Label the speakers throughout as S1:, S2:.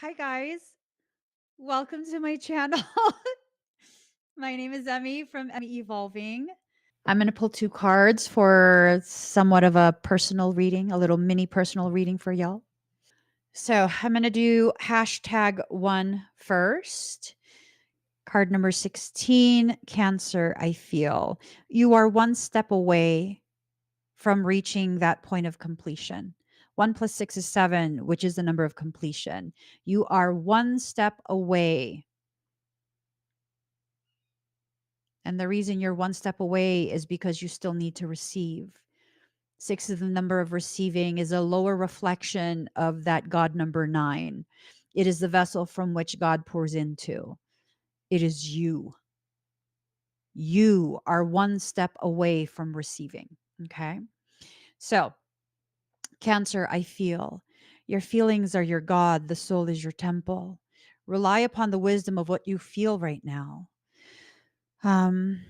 S1: Hi, guys. Welcome to my channel. My name is Emmie from Emmie Evolving. I'm going to pull two cards for somewhat of a personal reading, a little mini personal reading for y'all. So I'm going to do #1 first. Card number 16, Cancer, I feel. You are one step away from reaching that point of completion. 1 plus 6 is 7, which is the number of completion. You are one step away. And the reason you're one step away is because you still need to receive. 6 is the number of receiving, is a lower reflection of that God number 9. It is the vessel from which God pours into. It is you. You are one step away from receiving. Okay. So, Cancer, I feel. Your feelings are your God. The soul is your temple. Rely upon the wisdom of what you feel right now. Okay.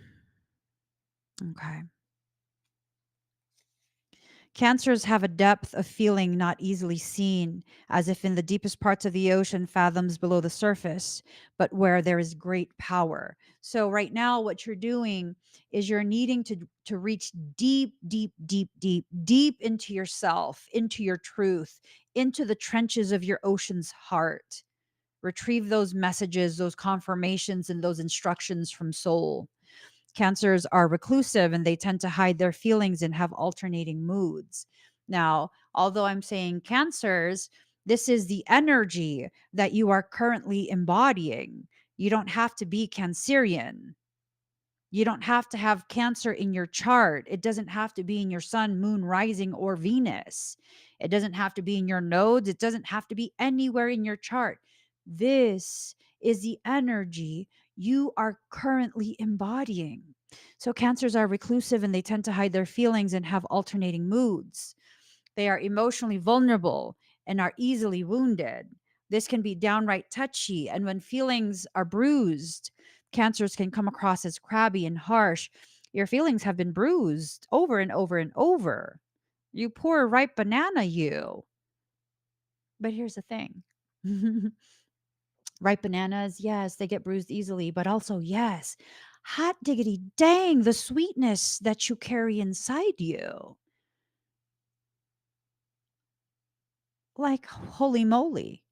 S1: Cancers have a depth of feeling not easily seen, as if in the deepest parts of the ocean, fathoms below the surface, but where there is great power. So right now, what you're doing is you're needing to reach deep, deep, deep, deep, deep into yourself, into your truth, into the trenches of your ocean's heart. Retrieve those messages, those confirmations, and those instructions from soul. Cancers are reclusive and they tend to hide their feelings and have alternating moods. Now, although I'm saying cancers, this is the energy that you are currently embodying. You don't have to be Cancerian. You don't have to have Cancer in your chart. It doesn't have to be in your sun, moon, rising, or Venus. It doesn't have to be in your nodes. It doesn't have to be anywhere in your chart. This is the energy you are currently embodying. So, Cancers are reclusive and they tend to hide their feelings and have alternating moods. They are emotionally vulnerable and are easily wounded. This can be downright touchy. And when feelings are bruised, Cancers can come across as crabby and harsh. Your feelings have been bruised over and over and over. You poor ripe banana, you. But here's the thing. Ripe bananas, yes, they get bruised easily, but also, yes, hot diggity dang, the sweetness that you carry inside you. Like, holy moly.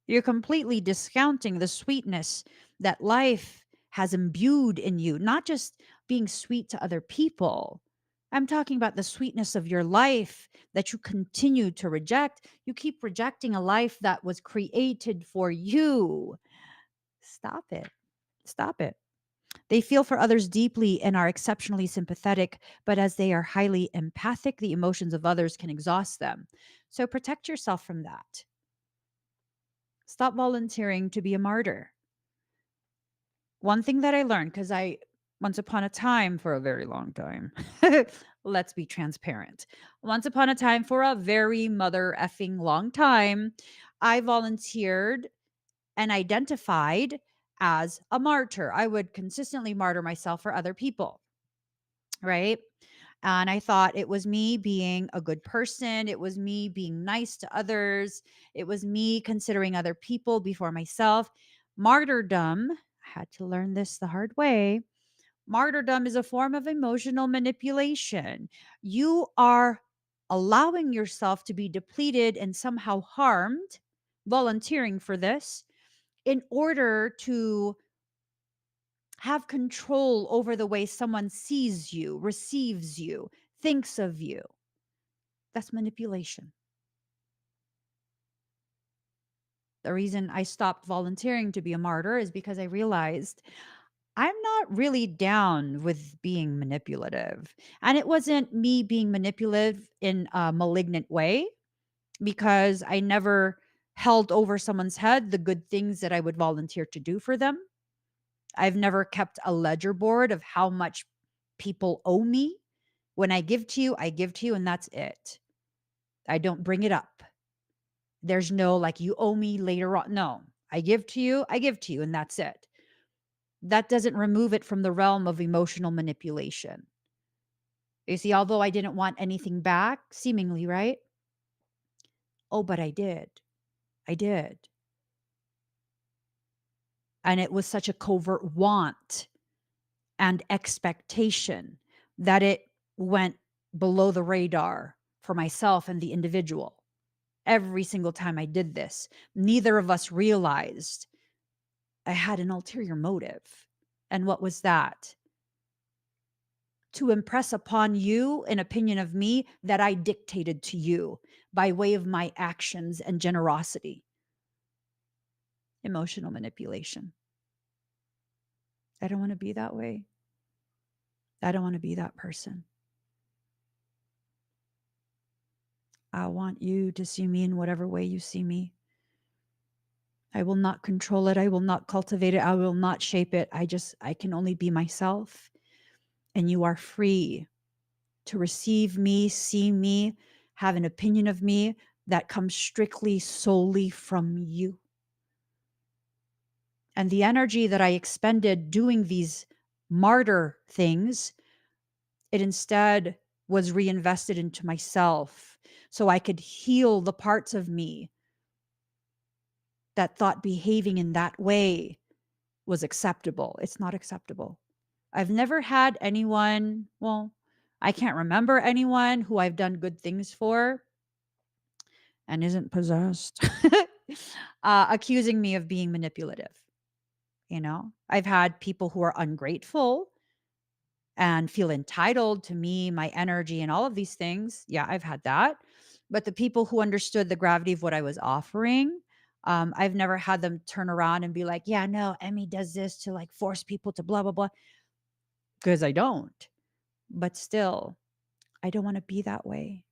S1: You're completely discounting the sweetness that life has imbued in you, not just being sweet to other people. I'm talking about the sweetness of your life that you continue to reject. You keep rejecting a life that was created for you. Stop it. Stop it. They feel for others deeply and are exceptionally sympathetic, but as they are highly empathic, the emotions of others can exhaust them. So protect yourself from that. Stop volunteering to be a martyr. One thing that I learned, because once upon a time, for a very long time, let's be transparent. Once upon a time, for a very mother effing long time, I volunteered and identified as a martyr. I would consistently martyr myself for other people, right? And I thought it was me being a good person. It was me being nice to others. It was me considering other people before myself. Martyrdom, I had to learn this the hard way. Martyrdom is a form of emotional manipulation. You are allowing yourself to be depleted and somehow harmed, volunteering for this, in order to have control over the way someone sees you, receives you, thinks of you. That's manipulation. The reason I stopped volunteering to be a martyr is because I realized I'm not really down with being manipulative. And it wasn't me being manipulative in a malignant way, because I never held over someone's head the good things that I would volunteer to do for them. I've never kept a ledger board of how much people owe me. When I give to you, and that's it. I don't bring it up. There's no like, you owe me later on. No, I give to you, and that's it. That doesn't remove it from the realm of emotional manipulation. You see, although I didn't want anything back, seemingly, right? Oh, but I did. I did. And it was such a covert want and expectation that it went below the radar for myself and the individual. Every single time I did this, neither of us realized I had an ulterior motive. And what was that? To impress upon you an opinion of me that I dictated to you by way of my actions and generosity. Emotional manipulation. I don't want to be that way. I don't want to be that person. I want you to see me in whatever way you see me. I will not control it. I will not cultivate it. I will not shape it. I can only be myself. And you are free to receive me, see me, have an opinion of me that comes strictly, solely from you. And the energy that I expended doing these martyr things, it instead was reinvested into myself so I could heal the parts of me that thought behaving in that way was acceptable. It's not acceptable. I've never had anyone, well, I can't remember anyone who I've done good things for and isn't possessed, accusing me of being manipulative. You know, I've had people who are ungrateful and feel entitled to me, my energy, and all of these things. Yeah, I've had that. But the people who understood the gravity of what I was offering, I've never had them turn around and be like, yeah, no, Emmie does this to like force people to blah, blah, blah. Because I don't. But still, I don't want to be that way.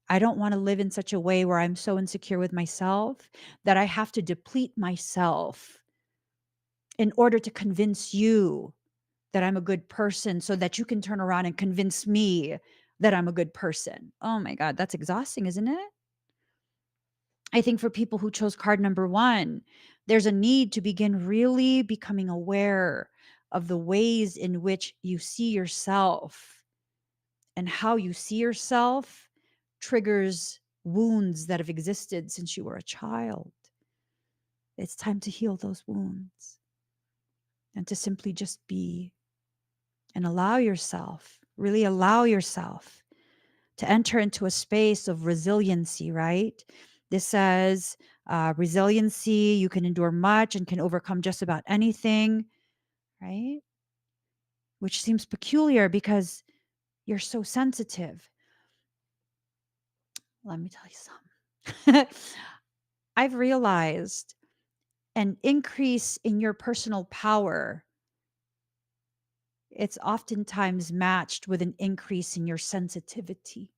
S1: I don't want to live in such a way where I'm so insecure with myself that I have to deplete myself in order to convince you that I'm a good person so that you can turn around and convince me that I'm a good person. Oh my God, that's exhausting, isn't it? I think for people who chose card number one, there's a need to begin really becoming aware of the ways in which you see yourself, and how you see yourself triggers wounds that have existed since you were a child. It's time to heal those wounds and to simply just be and allow yourself, really allow yourself to enter into a space of resiliency, right? This says resiliency, you can endure much and can overcome just about anything, right? Which seems peculiar because you're so sensitive. Let me tell you something. I've realized an increase in your personal power, it's oftentimes matched with an increase in your sensitivity.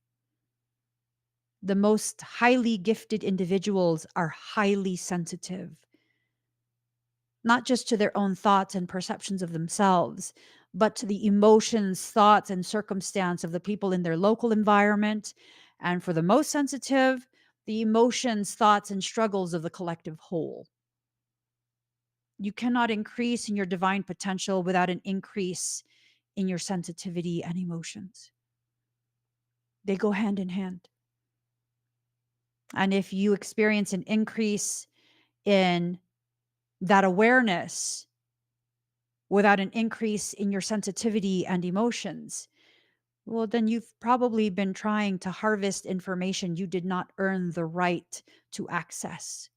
S1: The most highly gifted individuals are highly sensitive, not just to their own thoughts and perceptions of themselves, but to the emotions, thoughts, and circumstance of the people in their local environment. And for the most sensitive, the emotions, thoughts, and struggles of the collective whole. You cannot increase in your divine potential without an increase in your sensitivity and emotions. They go hand in hand. And if you experience an increase in that awareness without an increase in your sensitivity and emotions, well, then you've probably been trying to harvest information you did not earn the right to access.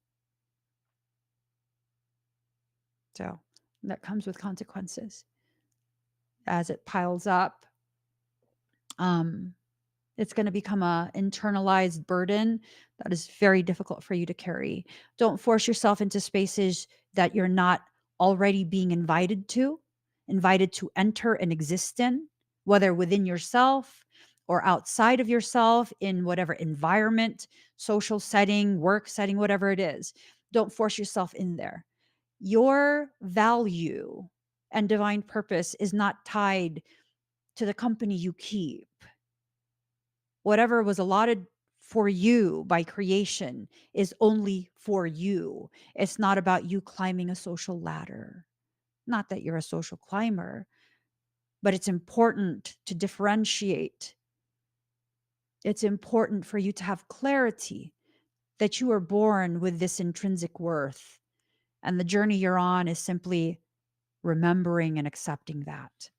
S1: So that comes with consequences as it piles up. Um, it's going to become a internalized burden that is very difficult for you to carry. Don't force yourself into spaces that you're not already being invited to enter and exist in, whether within yourself or outside of yourself, in whatever environment, social setting, work setting, whatever it is. Don't force yourself in there. Your value and divine purpose is not tied to the company you keep. Whatever was allotted for you by creation is only for you. It's not about you climbing a social ladder. Not that you're a social climber, but it's important to differentiate. It's important for you to have clarity that you are born with this intrinsic worth And the journey you're on is simply remembering and accepting that.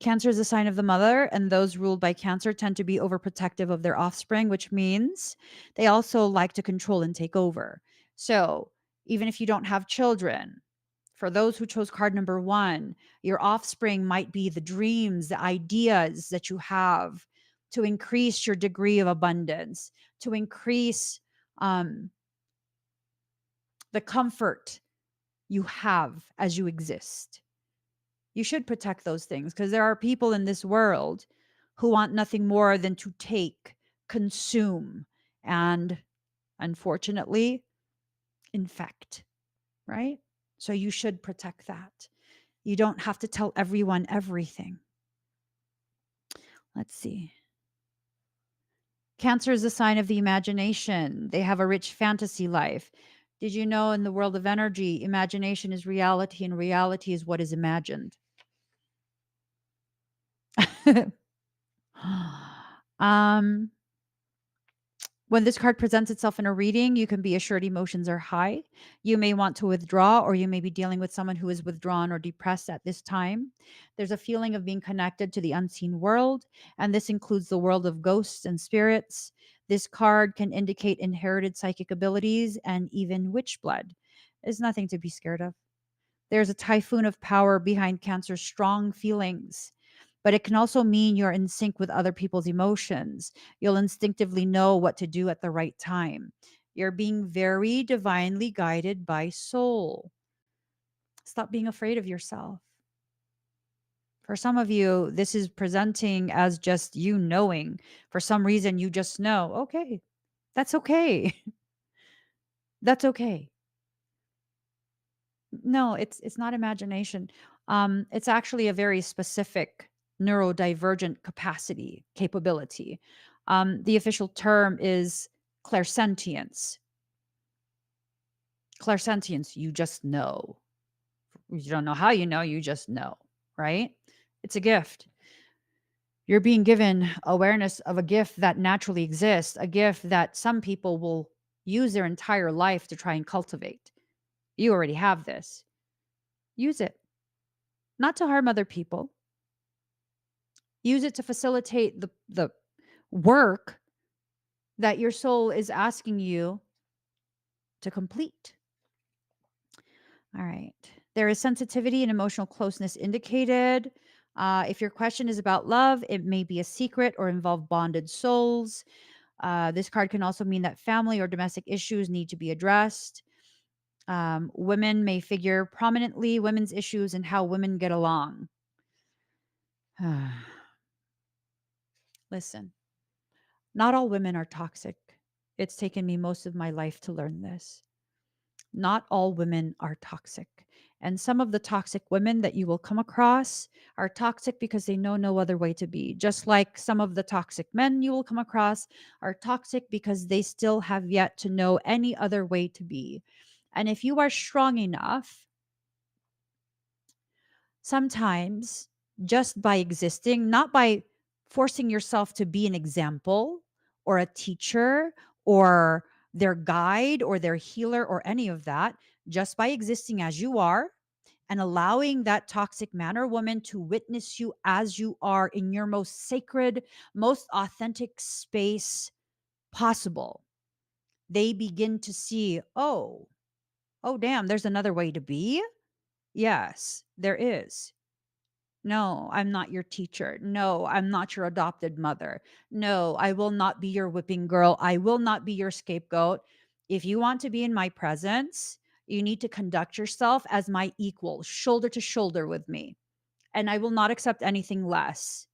S1: Cancer is a sign of the mother, and those ruled by Cancer tend to be overprotective of their offspring, which means they also like to control and take over. So, even if you don't have children, for those who chose card number one, your offspring might be the dreams, the ideas that you have to increase your degree of abundance, to increase um, the comfort you have as you exist. You should protect those things because there are people in this world who want nothing more than to take, consume, and unfortunately, infect, right? So you should protect that. You don't have to tell everyone everything. Let's see. Cancer is a sign of the imagination. They have a rich fantasy life. Did you know in the world of energy, imagination is reality and reality is what is imagined? um, When this card presents itself in a reading, you can be assured emotions are high. You may want to withdraw, or you may be dealing with someone who is withdrawn or depressed at this time. There's a feeling of being connected to the unseen world, and this includes the world of ghosts and spirits. This card can indicate inherited psychic abilities and even witch blood. There's nothing to be scared of. There's a typhoon of power behind Cancer's strong feelings, but it can also mean you're in sync with other people's emotions. You'll instinctively know what to do at the right time. You're being very divinely guided by soul. Stop being afraid of yourself. For some of you, this is presenting as just you knowing. For some reason, you just know, okay, that's okay. That's okay. No, it's not imagination. It's actually a very specific neurodivergent capability. The official term is clairsentience. Clairsentience, you just know. You don't know how you know, you just know, right? It's a gift. You're being given awareness of a gift that naturally exists, a gift that some people will use their entire life to try and cultivate. You already have this. Use it, not to harm other people. Use it to facilitate the work that your soul is asking you to complete. All right. There is sensitivity and emotional closeness indicated. If your question is about love, it may be a secret or involve bonded souls. This card can also mean that family or domestic issues need to be addressed. Women may figure prominently, women's issues and how women get along. Listen, not all women are toxic. It's taken me most of my life to learn this. Not all women are toxic. And some of the toxic women that you will come across are toxic because they know no other way to be. Just like some of the toxic men you will come across are toxic because they still have yet to know any other way to be. And if you are strong enough, sometimes just by existing, not by forcing yourself to be an example or a teacher or their guide or their healer or any of that, just by existing as you are and allowing that toxic man or woman to witness you as you are in your most sacred, most authentic space possible, they begin to see, oh, damn, there's another way to be. Yes, there is. No, I'm not your teacher. No, I'm not your adopted mother. No, I will not be your whipping girl. I will not be your scapegoat. If you want to be in my presence, you need to conduct yourself as my equal, shoulder to shoulder with me. And I will not accept anything less.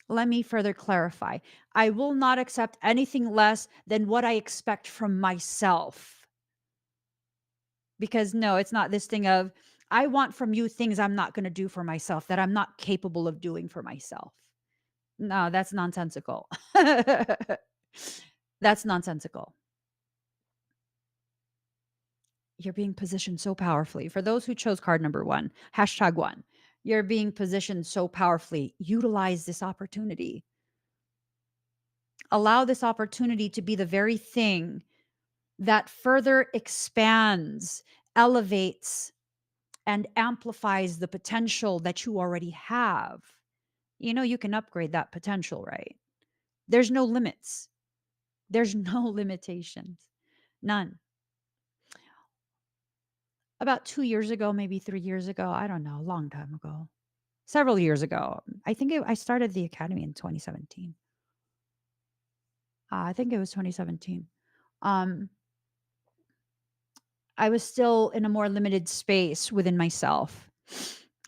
S1: Let me further clarify. I will not accept anything less than what I expect from myself. Because no, it's not this thing of, I want from you things I'm not going to do for myself, that I'm not capable of doing for myself. No, that's nonsensical. That's nonsensical. You're being positioned so powerfully. For those who chose card number one, hashtag one, you're being positioned so powerfully. Utilize this opportunity. Allow this opportunity to be the very thing that further expands, elevates, and amplifies the potential that you already have. You know, you can upgrade that potential, right? There's no limits, there's no limitations, none. About 2 years ago, maybe 3 years ago, I don't know, a long time ago, several years ago, I started the academy in 2017. I think it was 2017. Um, I was still in a more limited space within myself.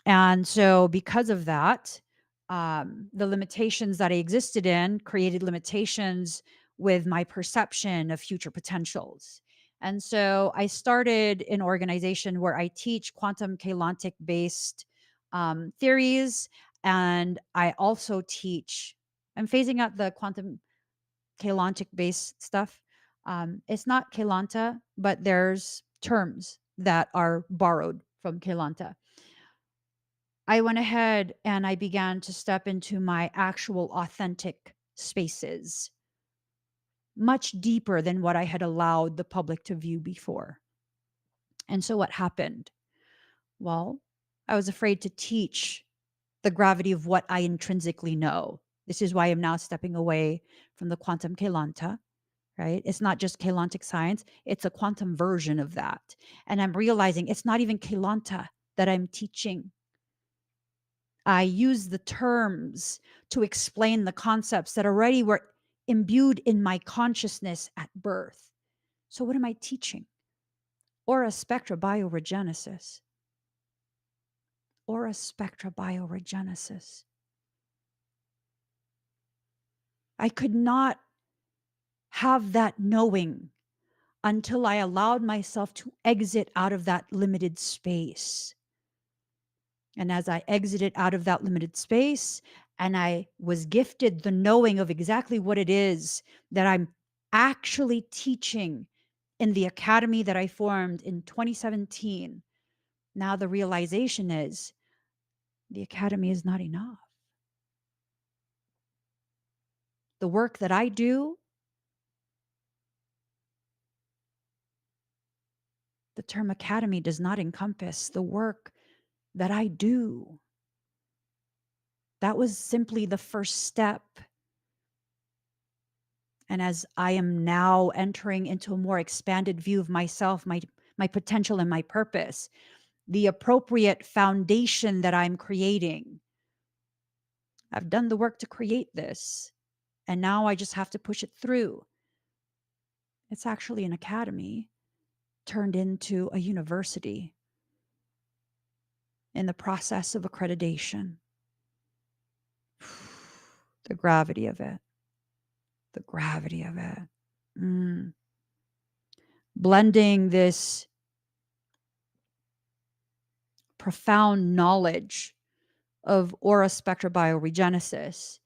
S1: And so, because of that, the limitations that I existed in created limitations with my perception of future potentials. And so, I started an organization where I teach quantum Kalantic based theories. And I also teach, I'm phasing out the quantum Kalantic based stuff. It's not Kalanta, but there's terms that are borrowed from Kalanta. I went ahead and I began to step into my actual authentic spaces, much deeper than what I had allowed the public to view before. And so what happened? Well, I was afraid to teach the gravity of what I intrinsically know. This is why I'm now stepping away from the quantum Kalanta, right? It's not just Kelantic science, it's a quantum version of that. And I'm realizing it's not even Kelanta that I'm teaching. I use the terms to explain the concepts that already were imbued in my consciousness at birth. So, what am I teaching? Aura spectra bioregenesis. Aura spectra bioregenesis. I could not have that knowing until I allowed myself to exit out of that limited space. And as I exited out of that limited space and I was gifted the knowing of exactly what it is that I'm actually teaching in the academy that I formed in 2017, now the realization is the academy is not enough. The work that I do, the term academy does not encompass the work that I do. That was simply the first step. And as I am now entering into a more expanded view of myself, my potential and my purpose, the appropriate foundation that I'm creating, I've done the work to create this. And now I just have to push it through. It's actually an academy turned into a university in the process of accreditation. The gravity of it. The gravity of it. Blending this profound knowledge of aura spectra bioregenesis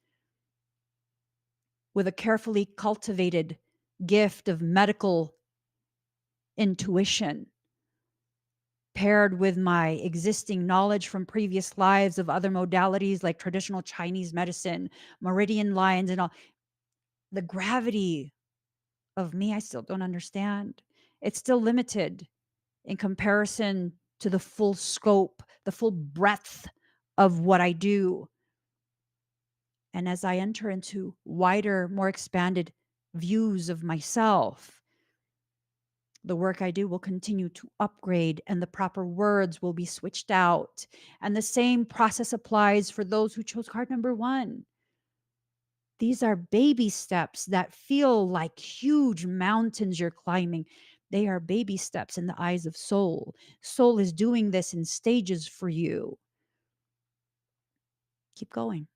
S1: with a carefully cultivated gift of medical intuition, paired with my existing knowledge from previous lives of other modalities like traditional Chinese medicine, meridian lines, and all. The gravity of me, I still don't understand. It's still limited in comparison to the full scope, the full breadth of what I do. And as I enter into wider, more expanded views of myself, the work I do will continue to upgrade and the proper words will be switched out. And the same process applies for those who chose card number 1. These are baby steps that feel like huge mountains you're climbing. They are baby steps in the eyes of soul. Soul is doing this in stages for you. Keep going.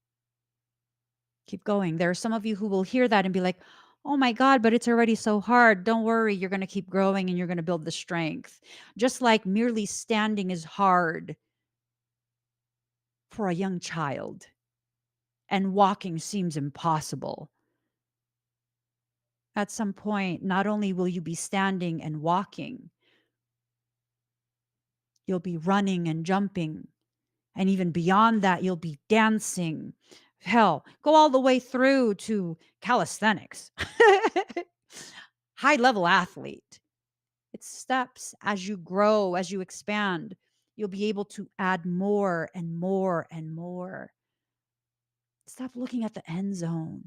S1: Keep going. There are some of you who will hear that and be like, oh my God, but it's already so hard. Don't worry. You're going to keep growing and you're going to build the strength. Just like merely standing is hard for a young child and walking seems impossible. At some point, not only will you be standing and walking, you'll be running and jumping. And even beyond that, you'll be dancing. Hell, go all the way through to calisthenics. high level athlete. It's steps as you grow, as you expand. You'll be able to add more and more and more. Stop looking at the end zone.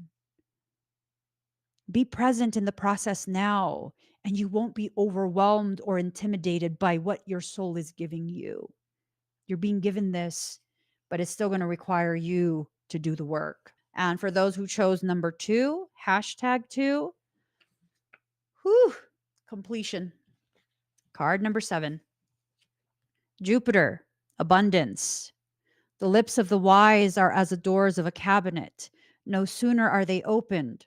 S1: Be present in the process now, and you won't be overwhelmed or intimidated by what your soul is giving you. You're being given this, but it's still going to require you to do the work. And for those who chose number two, hashtag two, whew, completion. Card number 7, Jupiter, abundance. The lips of the wise are as the doors of a cabinet. No sooner are they opened,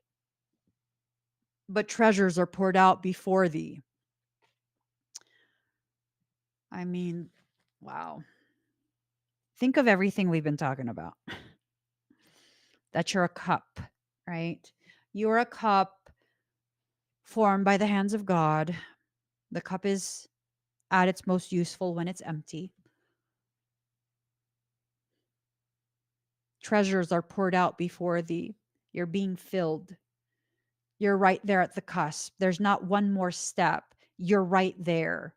S1: but treasures are poured out before thee. I mean, wow. Think of everything we've been talking about. That you're a cup, right? You're a cup formed by the hands of God. The cup is at its most useful when it's empty. Treasures are poured out before thee. You're being filled. You're right there at the cusp. There's not one more step. You're right there.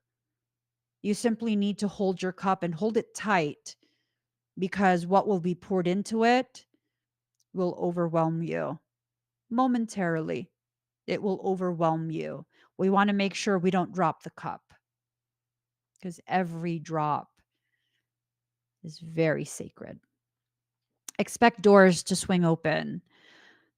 S1: You simply need to hold your cup and hold it tight, because what will be poured into it will overwhelm you momentarily. It will overwhelm you. We want to make sure we don't drop the cup, because every drop is very sacred. Expect doors to swing open.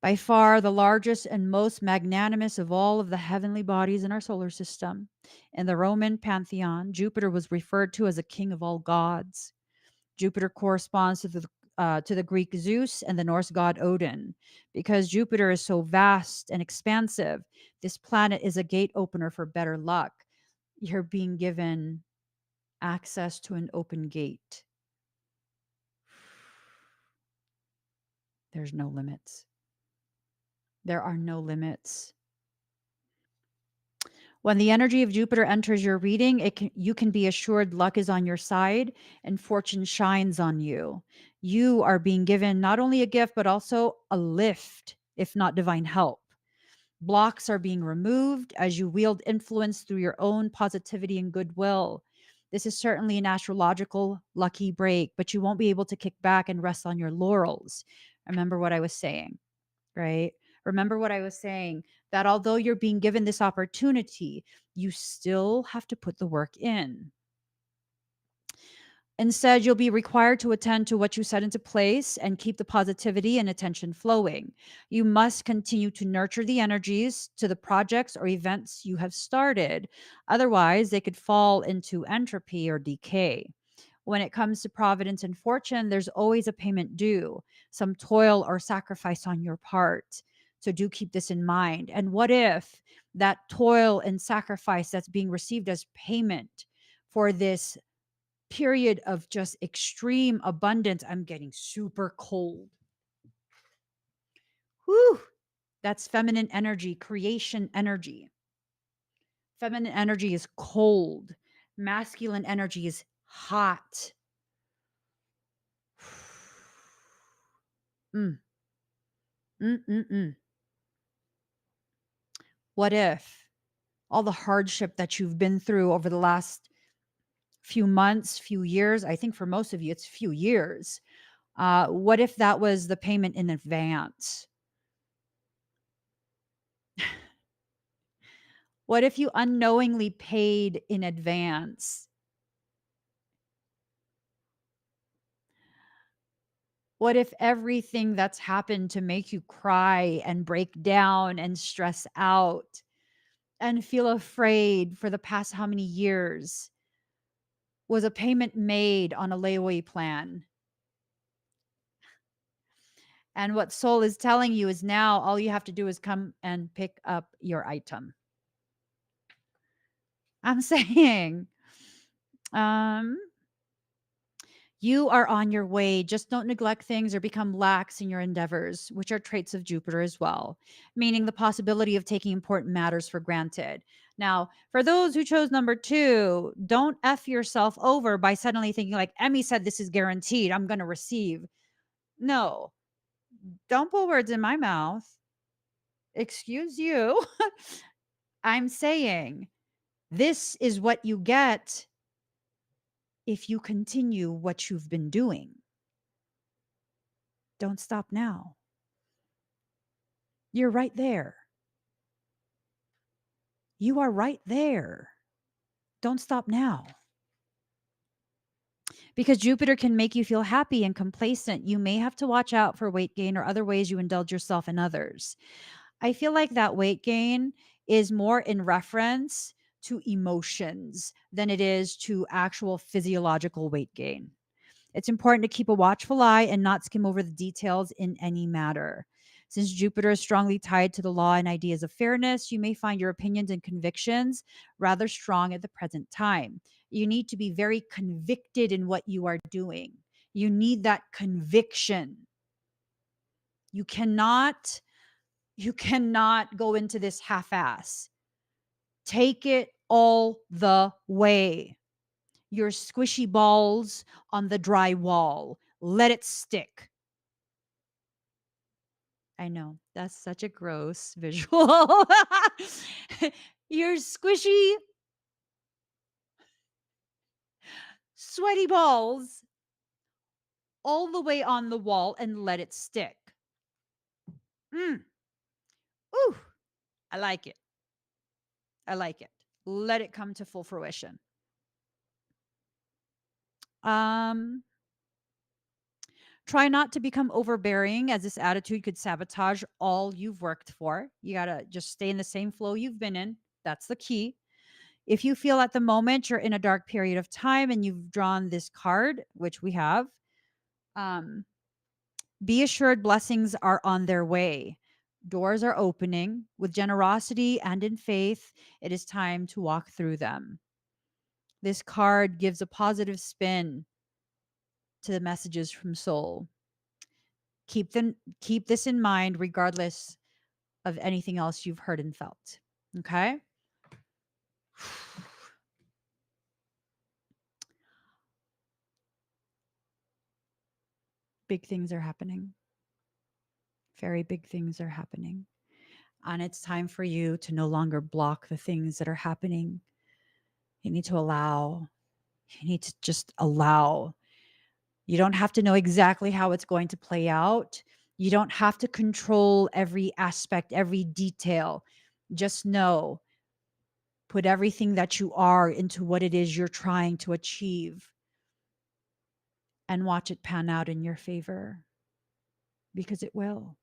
S1: By far the largest and most magnanimous of all of the heavenly bodies in our solar system. In the Roman pantheon, Jupiter was referred to as a king of all gods. Jupiter corresponds to the Greek Zeus and the Norse god Odin. Because Jupiter is so vast and expansive, this planet is a gate opener for better luck. You're being given access to an open gate. There's no limits. There are no limits. When the energy of Jupiter enters your reading, you can be assured luck is on your side and fortune shines on you. You are being given not only a gift, but also a lift, if not divine help. Blocks are being removed as you wield influence through your own positivity and goodwill. This is certainly an astrological lucky break, but you won't be able to kick back and rest on your laurels. Remember what I was saying, right? Remember what I was saying, that although you're being given this opportunity, you still have to put the work in. Instead, you'll be required to attend to what you set into place and keep the positivity and attention flowing. You must continue to nurture the energies to the projects or events you have started. Otherwise, they could fall into entropy or decay. When it comes to providence and fortune, there's always a payment due, some toil or sacrifice on your part. So do keep this in mind. And what if that toil and sacrifice that's being received as payment for this period of just extreme abundance? I'm getting super cold. Whew. That's feminine energy, creation energy. Feminine energy is cold. Masculine energy is hot. Mm. Mm-mm-mm. What if all the hardship that you've been through over the last few months, few years, I think for most of you, it's few years. What if that was the payment in advance? What if you unknowingly paid in advance? What if everything that's happened to make you cry and break down and stress out and feel afraid for the past how many years was a payment made on a layaway plan? And what soul is telling you is now all you have to do is come and pick up your item. I'm saying, um, you are on your way. Just don't neglect things or become lax in your endeavors, which are traits of Jupiter as well, meaning the possibility of taking important matters for granted. Now, for those who chose number two, don't F yourself over by suddenly thinking, like, Emmie said, this is guaranteed. I'm going to receive. No, don't put words in my mouth. Excuse you. I'm saying this is what you get if you continue what you've been doing. Don't stop now. You're right there. You are right there. Don't stop now. Because Jupiter can make you feel happy and complacent. You may have to watch out for weight gain or other ways you indulge yourself and others. I feel like that weight gain is more in reference to emotions than it is to actual physiological weight gain. It's important to keep a watchful eye and not skim over the details in any matter. Since Jupiter is strongly tied to the law and ideas of fairness, you may find your opinions and convictions rather strong at the present time. You need to be very convicted in what you are doing. You need that conviction. You cannot go into this half-ass. Take it all the way. Your squishy balls on the dry wall. Let it stick. I know. That's such a gross visual. Your squishy, sweaty balls all the way on the wall and let it stick. Mm. Ooh, I like it. I like it. Let it come to full fruition. Um, Try not to become overbearing, as this attitude could sabotage all you've worked for. You got to just stay in the same flow you've been in. That's the key. If you feel at the moment you're in a dark period of time and you've drawn this card, which we have, um, be assured blessings are on their way. Doors are opening with generosity and in faith. It is time to walk through them. This card gives a positive spin to the messages from soul. Keep this in mind regardless of anything else you've heard and felt. Okay? Big things are happening. Very big things are happening. And it's time for you to no longer block the things that are happening. You need to allow. You need to just allow. You don't have to know exactly how it's going to play out. You don't have to control every aspect, every detail. Just know, put everything that you are into what it is you're trying to achieve and watch it pan out in your favor, because it will.